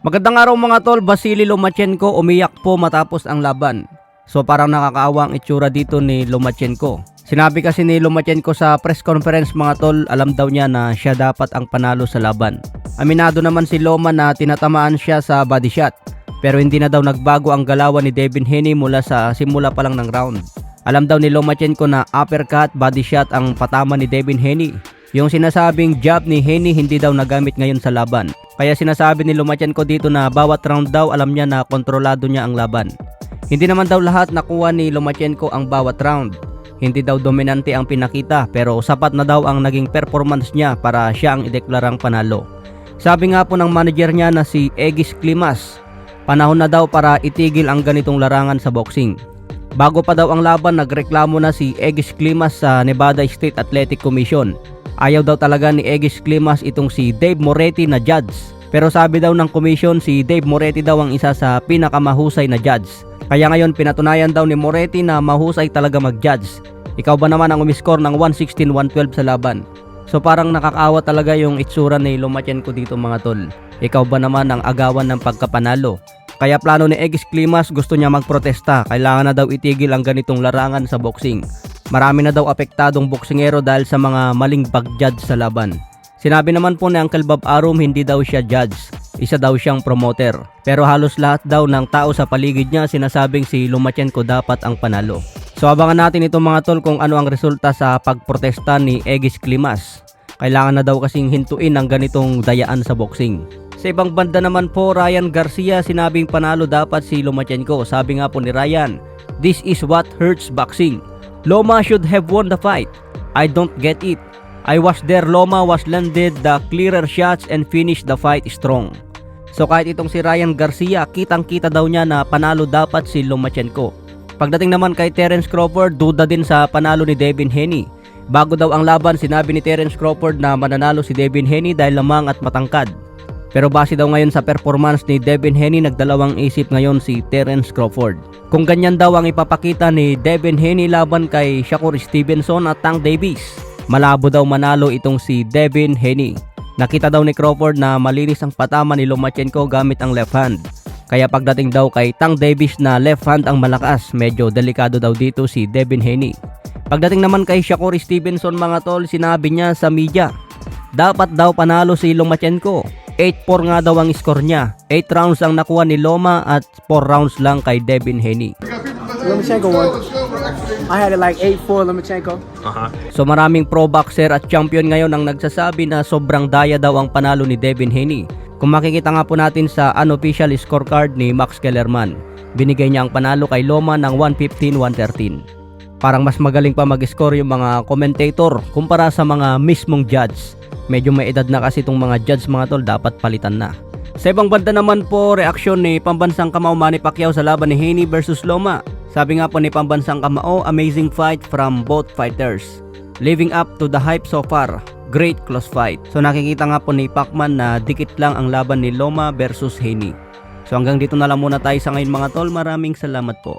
Magandang araw mga tol, Vasily Lomachenko umiyak po matapos ang laban. So parang nakakaawa ang itsura dito ni Lomachenko. Sinabi kasi ni Lomachenko sa press conference mga tol, alam daw niya na siya dapat ang panalo sa laban. Aminado naman si Loma na tinatamaan siya sa body shot. Pero hindi na daw nagbago ang galawan ni Devin Haney mula sa simula pa lang ng round. Alam daw ni Lomachenko na uppercut, body shot ang patama ni Devin Haney. Yung sinasabing jab ni Haney hindi daw nagamit ngayon sa laban. Kaya sinasabi ni Lomachenko dito na bawat round daw alam niya na kontrolado niya ang laban. Hindi naman daw lahat nakuha ni Lomachenko ang bawat round. Hindi daw dominante ang pinakita pero sapat na daw ang naging performance niya para siya ang ideklarang panalo. Sabi nga po ng manager niya na si Egis Klimas, panahon na daw para itigil ang ganitong larangan sa boxing. Bago pa daw ang laban, nagreklamo na si Egis Klimas sa Nevada State Athletic Commission. Ayaw daw talaga ni Egis Klimas itong si Dave Moretti na judge. Pero sabi daw ng commission si Dave Moretti daw ang isa sa pinakamahusay na judge. Kaya ngayon pinatunayan daw ni Moretti na mahusay talaga mag-judge. Ikaw ba naman ang umiscore ng 116-112 sa laban? So parang nakakaawa talaga yung itsura ni Lomachenko dito mga tol. Ikaw ba naman ang agawan ng pagkapanalo? Kaya plano ni Egis Klimas, gusto niya magprotesta. Kailangan na daw itigil ang ganitong larangan sa boxing. Marami na daw apektadong boksingero dahil sa mga maling pag-judge sa laban. Sinabi naman po ni Uncle Bob Arum hindi daw siya judge, isa daw siyang promoter. Pero halos lahat daw ng tao sa paligid niya sinasabing si Lomachenko dapat ang panalo. So abangan natin itong mga tol kung ano ang resulta sa pagprotesta ni Egis Klimas. Kailangan na daw kasing hintuin ang ganitong dayaan sa boxing. Sa ibang banda naman po, Ryan Garcia sinabing panalo dapat si Lomachenko. Sabi nga po ni Ryan, "This is what hurts boxing. Loma should have won the fight. I don't get it. I was there, Loma was landed the clearer shots and finished the fight strong." So kahit itong si Ryan Garcia, kitang-kita daw niya na panalo dapat si Lomachenko. Pagdating naman kay Terence Crawford, duda din sa panalo ni Devin Haney. Bago daw ang laban, sinabi ni Terence Crawford na mananalo si Devin Haney dahil lamang at matangkad. Pero base daw ngayon sa performance ni Devin Haney, nagdalawang isip ngayon si Terence Crawford. Kung ganyan daw ang ipapakita ni Devin Haney laban kay Shakur Stevenson at Tank Davis, malabo daw manalo itong si Devin Haney. Nakita daw ni Crawford na malinis ang patama ni Lomachenko gamit ang left hand. Kaya pagdating daw kay Tank Davis na left hand ang malakas, medyo delikado daw dito si Devin Haney. Pagdating naman kay Shakur Stevenson mga tol, sinabi niya sa media, dapat daw panalo si Lomachenko. 8-4 nga daw ang score niya. 8 rounds ang nakuha ni Loma at 4 rounds lang kay Devin Haney. Lomachenko won. I had it like 8-4 Lomachenko. So maraming pro boxer at champion ngayon ang nagsasabi na sobrang daya daw ang panalo ni Devin Haney. Kung makikita nga po natin sa unofficial scorecard ni Max Kellerman, binigay niya ang panalo kay Loma ng 115-113. Parang mas magaling pa mag-score yung mga commentator kumpara sa mga mismong judge. Medyo may edad na kasi itong mga judge mga tol, dapat palitan na. Sa ibang banda naman po, reaksyon ni Pambansang Kamao Manny Pacquiao sa laban ni Haney versus Loma. Sabi nga po ni Pambansang Kamao, amazing fight from both fighters. Living up to the hype so far. Great close fight. So nakikita nga po ni Pacman na dikit lang ang laban ni Loma versus Haney. So hanggang dito na lang muna tayo sa ngayon mga tol. Maraming salamat po.